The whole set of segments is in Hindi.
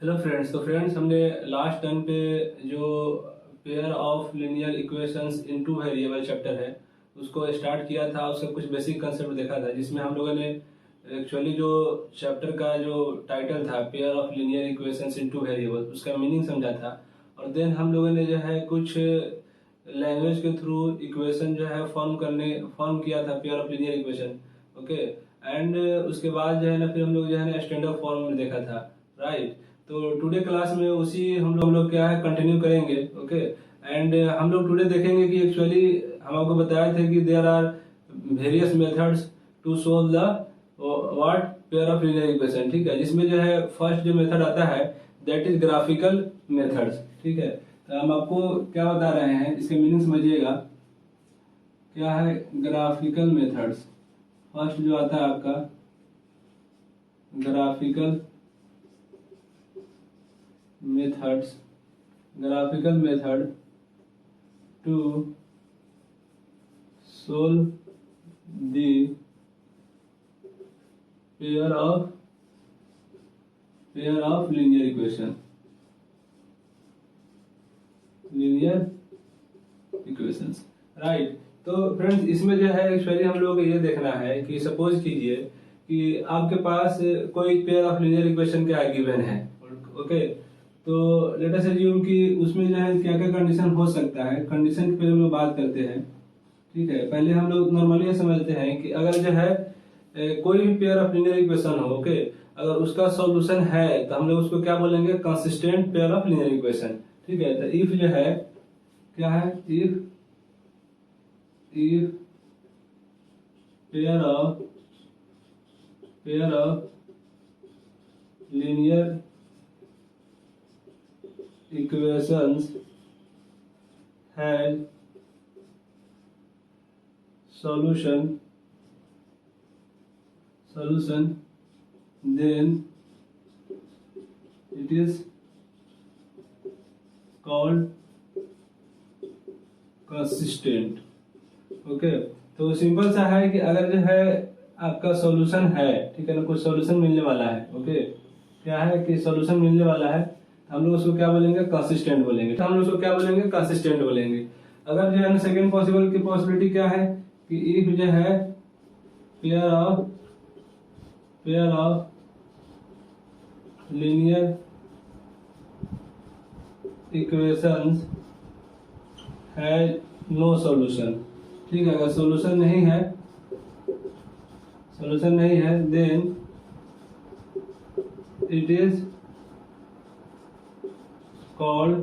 Hello friends. तो फ्रेंड्स, हमने लास्ट टर्म पे जो pair of linear equations in two variable chapter है उसको स्टार्ट किया था। उसका कुछ बेसिक कंसेप्ट देखा था, जिसमें हम लोगों ने एक्चुअली जो चैप्टर का जो टाइटल था pair of linear equations in two variable, उसका मीनिंग समझा था। और देन हम लोगों ने जो है कुछ लैंग्वेज के थ्रू इक्वेशन जो है फॉर्म किया था, pair of linear equation. Okay. And उसके बाद जो है ना फिर हम लोग जो है ना स्टैंडर्ड फॉर्म में देखा था, राइट। तो टुडे क्लास में उसी हम लोग क्या है कंटिन्यू करेंगे। ओके। एंड हम लोग टुडे देखेंगे कि एक्चुअली हम आपको बताए थे कि there are various methods to solve the what pair of linear equation. ठीक है, जिसमें जो है फर्स्ट जो मेथड आता है दैट इज ग्राफिकल मेथड्स। ठीक है, तो हम आपको क्या बता रहे हैं, इसके मीनिंग समझिएगा। क्या है ग्राफिकल मेथड्स? फर्स्ट जो आता है आपका graphical method to solve the pair of linear equations, right. तो फ्रेंड्स, इसमें जो है एक्चुअली हम लोग ये देखना है कि सपोज कीजिए कि आपके पास कोई पेयर ऑफ लीनियर इक्वेशन क्या गिवन है। ओके, तो लेट अस अज्यूम कि उसमें जो है क्या क्या कंडीशन हो सकता है। कंडीशन के पहले हम लोग बात करते हैं। ठीक है, पहले हम लोग नॉर्मली ये समझते हैं कि अगर जो है कोई भी पेयर ऑफ लीनियर इक्वेशन हो, ओके, अगर उसका सॉल्यूशन है तो हम लोग उसको क्या बोलेंगे, consistent pair of linear equation. ठीक है, तो इफ जो है क्या है, if pair of linear equations has solution then it is called consistent। Okay, तो सिंपल सा है कि अगर जो है आपका सॉल्यूशन है, ठीक है ना, कुछ सॉल्यूशन मिलने वाला है। ओके, क्या है कि सॉल्यूशन मिलने वाला है, हम लोग उसको क्या बोलेंगे, कंसिस्टेंट बोलेंगे। तो हम लोग उसको क्या बोलेंगे, कंसिस्टेंट बोलेंगे। अगर जो है सेकंड पॉसिबल की पॉसिबिलिटी क्या है कि इफ जो है pair of linear equations has no solution. ठीक है, अगर सॉल्यूशन नहीं है देन इट इज कॉल्ड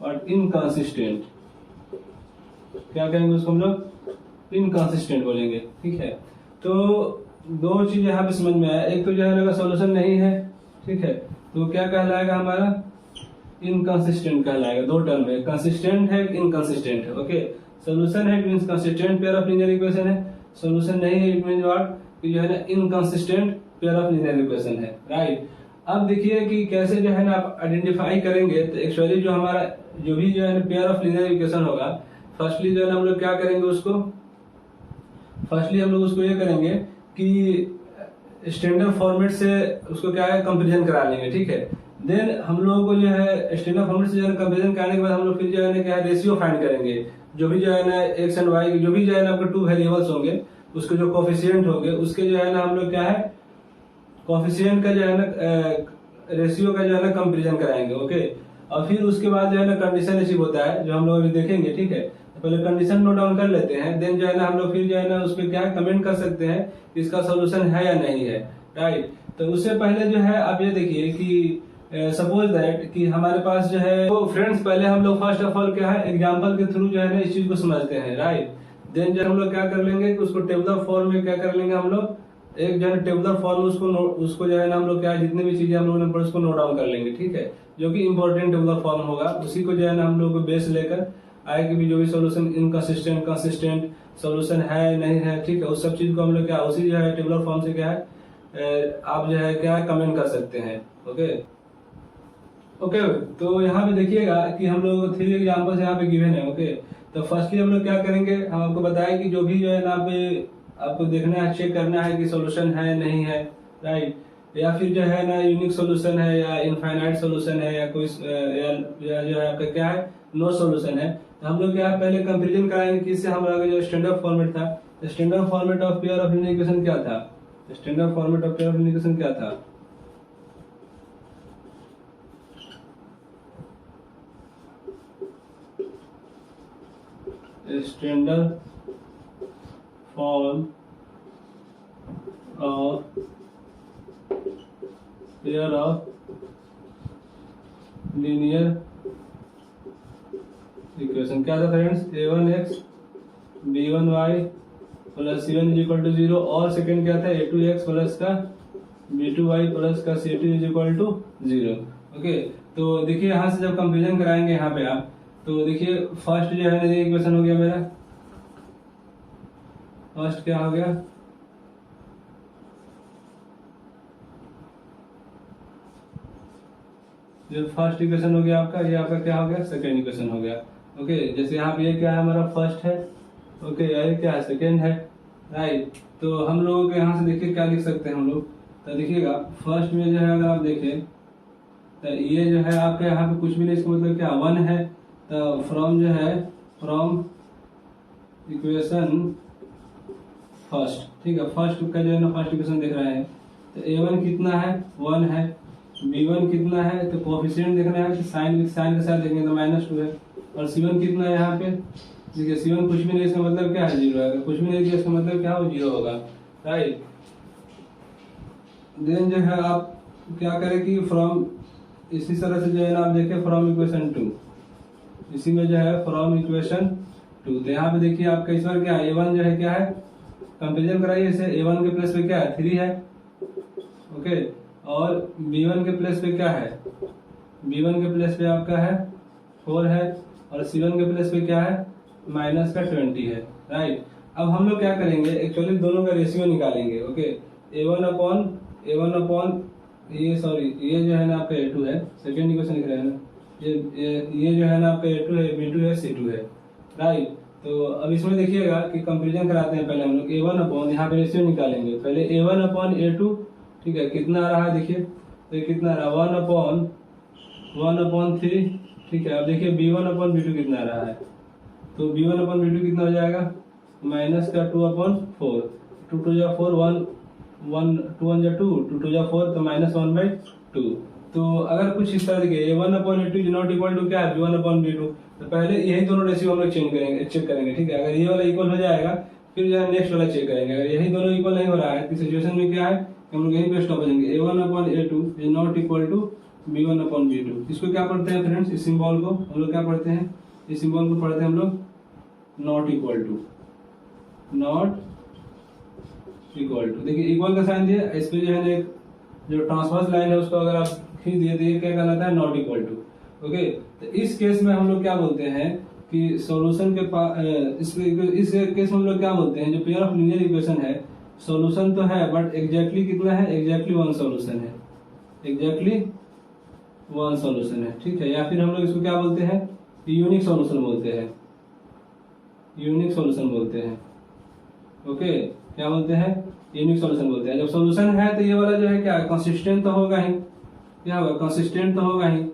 और इनकंसिस्टेंट। क्या कहेंगे उसको हम लोग, इनकंसिस्टेंट बोलेंगे। ठीक है, तो दो चीज यहाँ पे समझ में आया। एक तो जो है अगर सॉल्यूशन नहीं है, ठीक है, तो क्या कहलाएगा हमारा, इनकंसिस्टेंट कहलाएगा। दो टर्म है, कंसिस्टेंट है, इनकंसिस्टेंट है। ओके, सॉल्यूशन है it means consistent pair of linear equation है, सॉल्यूशन नहीं है इट मींस व्हाट, कि जो है ना inconsistent pair of linear equation है, राइट। अब देखिए कि कैसे जो है ना आप आइडेंटिफाई करेंगे। तो एक्चुअली जो हमारा जो भी जो है ना पेयर ऑफ लीनियर इक्वेशन होगा, फर्स्टली जो है ना हम लोग क्या करेंगे उसको, फर्स्टली हम लोग उसको ये करेंगे कि स्टैंडर्ड फॉर्मेट से उसको क्या है कंपेरिजन करा लेंगे। ठीक है, देन हम लोगों को जो है स्टैंडर्ड फॉर्मेट से जो है कंपेरिजन कराने के बाद हम लोग फिर जो है ना क्या है रेशियो फाइंड करेंगे। जो भी जो है ना एक्स एंड वाई जो भी जो है ना आपके टू वेरिएबल्स होंगे, उसके जो कोफिशिएंट होंगे उसके जो है ना हम लोग क्या है कोफिशिएंट का जो है ना रेशियो का जो है ना कंपेरिजन कराएंगे। ओके, और फिर उसके बाद जो है ना कंडीशन अचीव होता है जो हम लोग अभी देखेंगे। ठीक है, तो पहले कंडीशन नोट डाउन कर लेते हैं, देन जो है ना हम लोग फिर जो है ना उस पर क्या कमेंट कर सकते हैं इसका सोल्यूशन है या नहीं है, राइट। तो उससे पहले जो है आप ये देखिए कि सपोज दैट कि हमारे पास जो है, तो फ्रेंड्स पहले हम लोग फर्स्ट ऑफ ऑल क्या है एग्जांपल के थ्रू जो है ना इस चीज को समझते हैं, राइट। देन जो हम लोग क्या कर लेंगे कि उसको टेबुलर फॉर्म में क्या कर लेंगे हम लोग, एक जो है टेबुलर फॉर्म उसको जो है ना हम लोग क्या जितनी भी चीजें हम लोगों ने पढ़ी उसको नोट डाउन कर लेंगे। ठीक है, जो कि इंपॉर्टेंट टेबुलर फॉर्म होगा उसी को जो है ना हम लोग बेस लेकर आए कि भी जो भी सोल्यूशन इनकंसिस्टेंट कंसिस्टेंट सोल्यूशन है नहीं है। ठीक है, उस सब चीज को हम लोग क्या उसी जो है टेबुलर फॉर्म से क्या है आप जो है क्या कमेंट कर सकते हैं। ओके ओके, तो यहाँ पे देखिएगा कि हम लोग 3 एग्जाम्पल्स यहाँ पे गिवन है। ओके, तो फर्स्टली हम लोग क्या करेंगे, हम आपको बताएं कि जो भी जो है ना पे आपको देखना है चेक करना है कि सॉल्यूशन है नहीं है, राइट। या फिर जो है ना यूनिक सॉल्यूशन है या इनफाइनाइट सॉल्यूशन है या कोई या जो है आपका क्या है नो सॉल्यूशन है। तो हम लोग क्या पहले कंपेरिजन कराएंगे कि इससे हमारा जो स्टैंडर्ड फॉर्मेट था, standard format of pair of linear equation क्या था, standard format of pair of linear equation क्या था, standard form of pair of linear equation क्या था friends, a1x b1y plus c1 is equal to 0 और सेकंड क्या था a2x प्लस का b2y प्लस का c2 is equal to 0। Okay, तो देखिए यहाँ से जब कंपेरिजन कराएंगे यहाँ पे आप, तो देखिए फर्स्ट जो है ना इक्वेशन हो गया मेरा, फर्स्ट क्या हो गया, जो फर्स्ट इक्वेशन हो गया आपका, ये आपका क्या हो गया सेकंड इक्वेशन हो गया। ओके, जैसे यहाँ पे ये क्या है हमारा फर्स्ट है, ओके ये क्या है सेकंड है, राइट। तो हम लोगों के यहाँ से देखिए क्या लिख सकते हैं हम लोग, तो देखिएगा फर्स्ट में जो है अगर आप देखें तो ये जो है आपके यहाँ पे कुछ भी नहीं, इसका मतलब क्या 1 है, तो फ्रॉम जो है फ्रॉम इक्वेशन फर्स्ट, ठीक है, फर्स्ट का जो है ना फर्स्ट इक्वेशन देख रहे हैं, तो a1 कितना है 1 है, b1 कितना है, तो कोफिशिएंट देखना है कि साइन के साथ देखेंगे तो -2 है, और c1 कितना है यहाँ पे, देखिए c1 कुछ भी नहीं, इसका मतलब क्या है 0 है, कुछ भी नहीं इसका मतलब क्या हो 0 होगा, राइट। देन जो है आप क्या करें कि फ्रॉम इसी तरह से जो है ना आप देखें फ्रॉम इक्वेशन 2, इसी में जो है फ्रॉम इक्वेशन 2, तो यहाँ पे देखिए आपका इस बार क्या है a1 जो है क्या है, कंपेरिजन कराइए इसे, a1 के प्लेस पे क्या है 3 है, ओके, और b1 के प्लेस पे क्या है, b1 के प्लेस पे आपका है 4 है, और c1 के प्लेस पे क्या है -20 है, राइट। अब हम लोग क्या करेंगे एक्चुअली दोनों का रेशियो निकालेंगे, ओके, a1 अपॉन ये सॉरी ये जो है ना आपका a2 है, सेकेंड इक्वेशन लिख रहे हैं ना, ये जो है ना आपका a2 है, b2 है, c2 है, राइट। तो अब इसमें देखिएगा कि कंपेरिजन कराते हैं, पहले हम लोग a1 अपॉन यहाँ पे रेशियो निकालेंगे, पहले a1 अपॉन a2, ठीक है, कितना आ रहा है देखिए, तो कितना आ रहा है 1 अपॉन 3, ठीक है। अब देखिए b1 अपॉन b2 कितना आ रहा है, तो b1 अपॉन b2 कितना हो जाएगा माइनस का 2 अपॉन 4, 2 2 जा 4, 1 2 1 जा 2, 2 2 जा 4, तो -1/2। तो अगर कुछ इस तरह देखिए a1 upon a2 is not equal to क्या है b1 अपॉन b2, तो पहले यही दोनों रेशियो हम लोग चेक करेंगे, ठीक है। अगर ये वाला इक्वल हो जाएगा फिर जो है नेक्स्ट वाला चेक करेंगे, अगर यही दोनों इक्वल नहीं हो रहा है तो सिचुएशन में क्या है हम लोग यहीं पे स्टॉप हो जाएंगे, a1 upon a2 is not equal to b1 upon b2। इसको क्या पढ़ते हैं फ्रेंड्स, इस सिंबल को हम लोग क्या पढ़ते हैं, इस सिंबल को पढ़ते हैं हम लोग नॉट इक्वल टू, देखिए इक्वल का साइन दिया, इस पे जो है एक जो ट्रांसवर्स लाइन है उसको अगर आप खींच दिए तो ये क्या कहलाता है नॉट इक्वल टू। ओके, तो इस केस में हम लोग क्या बोलते हैं कि सॉल्यूशन के पास इस केस में हम लोग क्या बोलते हैं, जो पेयर ऑफ लीनियर इक्वेशन है सॉल्यूशन तो है बट एग्जैक्टली कितना है, एग्जैक्टली वन सॉल्यूशन है, एग्जैक्टली वन सॉल्यूशन है, ठीक है। या फिर हम लोग इसको क्या बोलते हैं, यूनिक सॉल्यूशन बोलते हैं, यूनिक सॉल्यूशन बोलते हैं। ओके, क्या बोलते हैं, यूनिक सॉल्यूशन बोलते हैं। जब सॉल्यूशन है तो ये वाला जो है क्या कंसिस्टेंट तो होगा ही, क्या होगा कंसिस्टेंट तो होगा ही।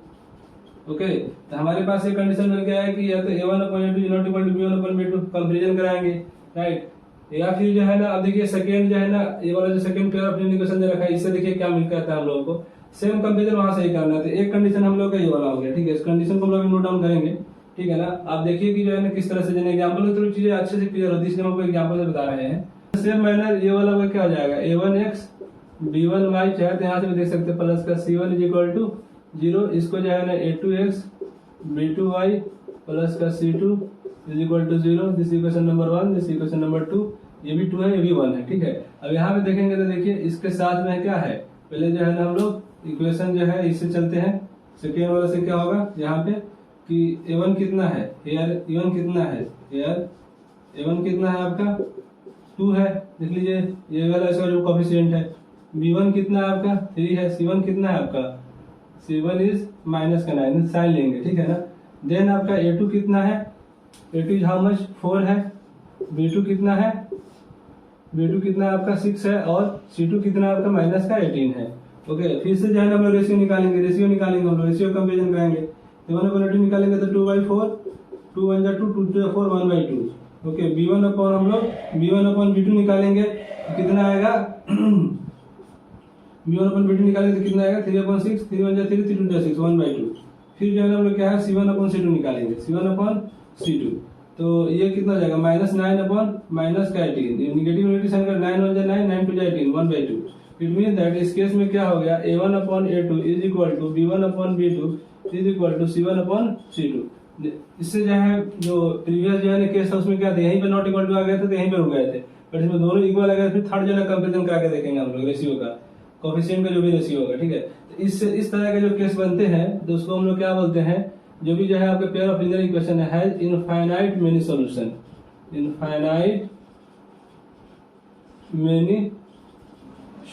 ओके, तो हमारे पास ये कंडीशन बन गया है कि या तो a1 upon a2 is not equal to b1 upon b2, comparison कराएंगे, राइट। या फिर जो है ना अब देखिए सेकंड जो है ना ये वाला जो second pair of linear equation दे रखा है, इससे देखिए क्या मिलता है हम लोगों को, सेम कंपैरिजन वहां से ही करना है। तो एक कंडीशन हम लोग का ये वाला हो गया, ठीक है। इस कंडीशन को हम लोग नोट डाउन करेंगे, ठीक है ना। आप देखिए कि जो है ना किस तरह से जन एग्जांपल के थ्रू चीजें अच्छे से क्लियर होती है, इसलिए हम आपको एग्जांपल से बता रहे हैं। सेम मैनर ये वाला क्या हो जाएगा, a1x b1y चाहे तो यहाँ से भी देख सकते हैं प्लस का c1 इज इक्वल टू 0, इसको जो है ना a2x b2y प्लस का c2 is equal to 0, this equation number 1, this equation number 2, ये भी 2 है ये भी 1 है, ठीक है। अब यहाँ पे देखेंगे तो देखिए इसके साथ में क्या है, पहले जो है ना हम लोग इक्वेशन जो है इससे चलते हैं, सेकेंड वाला से क्या होगा यहाँ पे कि a1 कितना है, हेयर a1 कितना है, हेयर a1 कितना है आपका 2 है, देख लीजिए ये वाला इसका जो कोफिशिएंट है। b1 कितना है आपका 3 है, c1 कितना है आपका c1 इज -9 साइन लेंगे, ठीक है ना। देन आपका a2 कितना है, a2 इज हाउ मच 4 है, b2 कितना है, b2 कितना आपका 6 है, और c2 कितना आपका -18 है। ओके, फिर से जो है ना हम लोग रेशियो निकालेंगे हम लोग रेशियो कंपेरिजन कराएंगे। तो 1/2 निकालेंगे तो 2/4, 2 1 जा 2, 2 2 4, 1/2। ओके, b1 अपॉन हम लोग b1 अपॉन b2 निकालेंगे तो कितना आएगा b1 अपॉन b2 निकालेंगे तो कितना आएगा 3/6, 3 1 जा 3, 3 2 जा 6, 1/2। फिर जो है ना हम लोग क्या है c1 अपॉन c2 निकालेंगे, c1 अपॉन c2। तो ये कितना हो जाएगा -9 अपॉन -18, निगेटिव साइन कर 9 1 जा 9, 9 2 जा 18, 1/2। इट मीन दैट इस केस में क्या हो गया a1 upon a2 is equal to b1 upon b2 is equal to c1 upon c2। इससे जो है जो प्रीवियस जो है केस था उसमें क्या था, यहीं पे नॉट इक्वल टू आ गया था तो यहीं पे रुक गए थे, बट इसमें दोनों इक्वल आ गए। फिर थर्ड जो है कंपेरिजन करा के देखेंगे हम लोग रेशियो का, कोएफिशिएंट का जो भी रेशियो होगा, ठीक है। तो इस तरह के जो केस बनते हैं तो उसको हम लोग क्या बोलते हैं, जो भी जो है आपके पेयर ऑफ लीनियर इक्वेशन है infinite many solution, infinite many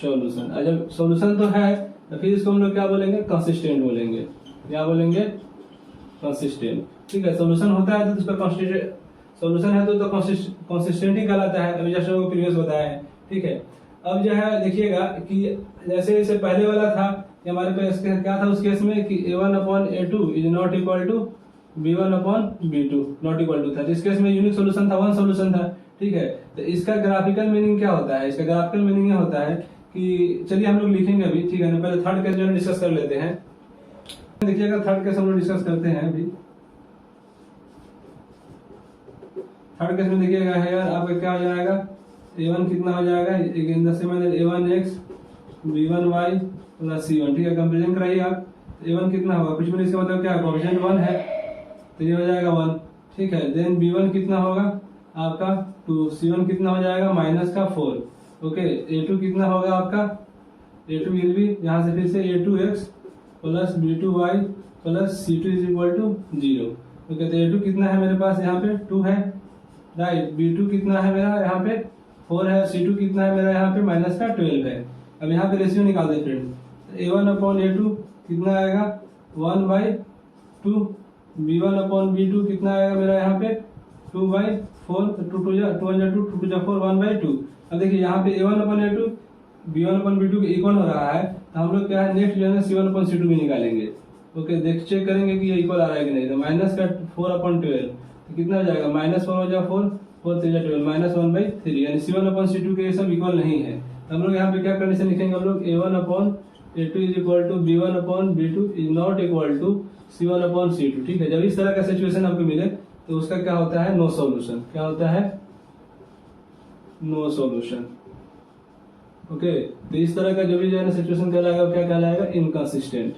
solution. जब सॉल्यूशन तो है तो फिर इसको हम लोग क्या बोलेंगे, कंसिस्टेंट बोलेंगे। क्या बोलेंगे, कंसिस्टेंट, ठीक है। सॉल्यूशन होता है तो उसका कंसिस्टेंट, सॉल्यूशन है तो कंसिस्टेंट ही कहलाता है, अभी जैसे वो प्रीवियस बताया है, ठीक है। अब जो है देखिएगा कि जैसे जैसे पहले वाला था कि हमारे पास क्या था उस केस में कि a1 upon a2 is not equal to b1 upon b2 not equal to था। तो इस केस में यूनिक सॉल्यूशन था, वन सॉल्यूशन था, ठीक है। तो इसका ग्राफिकल मीनिंग क्या होता है, इसका ग्राफिकल मीनिंग ये होता है कि चलिए हम लोग लिखेंगे अभी, ठीक है ना। पहले थर्ड केस जो है डिस्कस कर लेते हैं। देखिएगा थर्ड केस हम लोग डिस्कस करते हैं अभी। थर्ड केस में देखिएगा है यार आपका क्या हो जाएगा, a1 कितना हो जाएगा, a1x b1y प्लस c1, ठीक है। कंपेरिजन कराइए आप, a1 कितना होगा, कुछ भी नहीं, इसका मतलब क्या है कोएफिशिएंट 1 है तो ये हो जाएगा 1, ठीक है। देन b1 कितना होगा आपका 2, c1 कितना हो जाएगा -4, ओके। a2 कितना होगा आपका, a2 विल बी यहाँ से फिर से a2x plus b2y plus c2 is equal to 0, okay. तो a2 कितना है मेरे पास यहाँ पे 2 है, राइट। b2 कितना है मेरा यहाँ पे 4 है, c2 कितना है मेरा यहाँ पे -12 है। अब यहाँ पे रेशियो निकाल दे फ्रेंड, a1 अपॉन a2 कितना आएगा 1/2, b1 अपॉन b2 कितना आएगा मेरा यहाँ पे 2/4, तो 2 जा 2 जा 2, 2 जा 4, 1/2। अब देखिए यहाँ पे a1 upon a2 b1 upon b2 के इक्वल हो रहा है, तो हम लोग क्या है नेक्स्ट जो है c1 अपॉन c2 भी निकालेंगे, ओके। देख चेक करेंगे कि ये इक्वल आ रहा है कि नहीं। तो -4/12 तो कितना हो जाएगा -1 हो जा 4, 4 3 जा 12, -1/3, यानी c1 अपॉन c2 के ये सब इक्वल नहीं है। हम लोग यहाँ पे क्या कंडीशन लिखेंगे, हम लोग a1 upon a2 is equal to b1 upon b2 is not equal to c1 upon c2, ठीक है। जब इस तरह का सिचुएशन आपको मिले तो उसका क्या होता है, नो सॉल्यूशन। क्या होता है, नो सॉल्यूशन, ओके। तो इस तरह का जो भी जो है ना सिचुएशन कहलाएगा, क्या कहलाएगा, इनकंसिस्टेंट।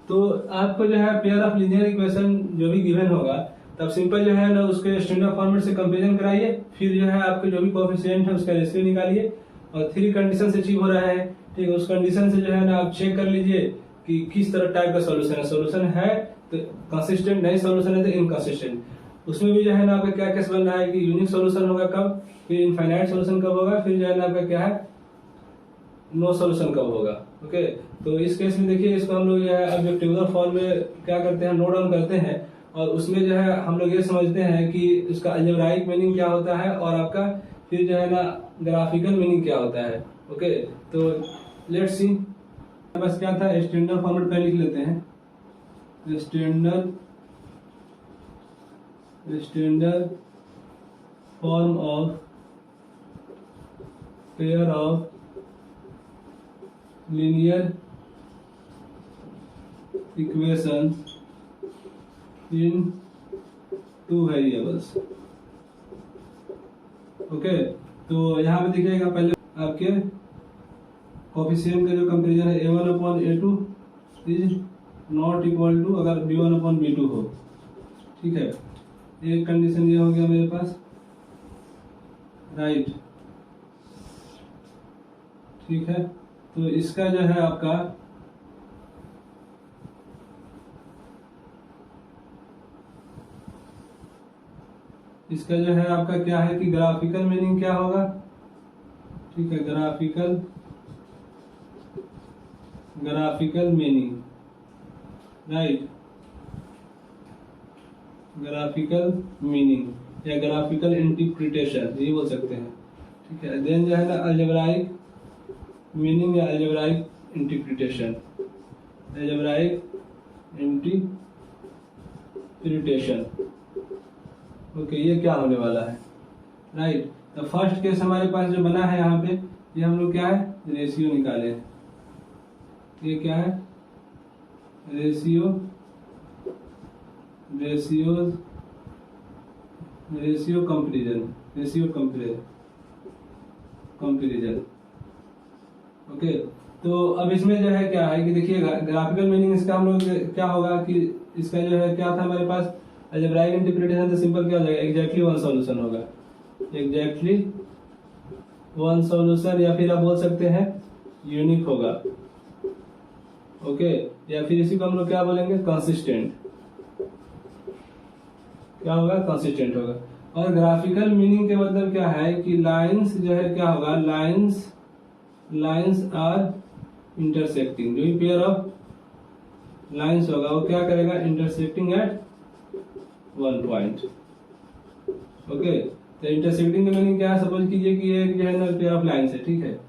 तो आपको जो है पेयर ऑफ लीनियर इक्वेशन जो भी गिवन होगा तब सिंपल जो है ना उसके स्टैंडर्ड फॉर्मेट से कंपेरिजन कराइए, फिर जो है आपके जो भी कोएफिशिएंट है उसका रेशियो निकालिए और 3 कंडीशन से अचीव हो रहा है, ठीक है। उस कंडीशन से जो है ना आप चेक कर लीजिए कि किस तरह टाइप का सॉल्यूशन है। सॉल्यूशन है तो कंसिस्टेंट, नहीं सॉल्यूशन है तो इनकंसिस्टेंट। उसमें भी जो है ना आपका क्या केस बन रहा है कि यूनिक सॉल्यूशन होगा कब, फिर इनफाइनाइट सॉल्यूशन कब होगा, फिर जो है ना आपका क्या है नो सॉल्यूशन कब होगा, ओके। तो इस केस में देखिए इसको हम लोग जो है अब टेबुलर फॉर्म में क्या करते हैं, नोट डाउन करते हैं और उसमें जो है हम लोग ये समझते हैं कि उसका अलजेब्राइक मीनिंग क्या होता है और आपका फिर जो है ना ग्राफिकल मीनिंग क्या होता है, ओके। तो लेट्स सी, बस क्या था स्टैंडर्ड फॉर्मेट पे लिख लेते हैं, standard form of pair of linear equation in 2 variables, okay. तो यहाँ पे देखिएगा पहले आपके कोएफिशिएंट का जो कंपैरिजन है a1 upon a2 is not equal to अगर b1 अपॉन b2 हो, ठीक है। एक कंडीशन ये हो गया मेरे पास, राइट, ठीक है। तो इसका जो है आपका क्या है कि ग्राफिकल मीनिंग क्या होगा, ठीक है। Graphical meaning, right, graphical meaning या ग्राफिकल इंटरप्रिटेशन ये बोल सकते हैं, ठीक है। देन जो है ना अलजेब्राइक मीनिंग या algebraic interpretation, algebraic interpretation. Okay, ये क्या होने वाला है, राइट। तो फर्स्ट केस हमारे पास जो बना है यहाँ पे, ये हम लोग क्या है, रेशियो निकाले। ये क्या है, ratio, ratio, ratio comparison, ratio comparison. Okay, तो अब इसमें जो है क्या है कि देखिए ग्राफिकल मीनिंग इसका हम लोग क्या होगा कि इसका जो है क्या था हमारे पास, अलजेब्राइक इंटरप्रिटेशन तो सिंपल क्या हो जाएगा, एग्जैक्टली वन सॉल्यूशन होगा, एग्जैक्टली वन सॉल्यूशन, या फिर आप बोल सकते हैं यूनिक होगा। ओके, या फिर इसी को हम लोग क्या बोलेंगे, कंसिस्टेंट, क्या होगा, कंसिस्टेंट होगा। और ग्राफिकल मीनिंग के मतलब क्या है कि लाइंस जो है क्या होगा, लाइंस आर इंटरसेक्टिंग, जो भी पेयर ऑफ लाइंस होगा वो क्या करेगा, intersecting at one point. Okay, तो इंटरसेक्टिंग का मीनिंग क्या है, सपोज कीजिए कि ये जो है ना पेयर ऑफ लाइंस है, ठीक है,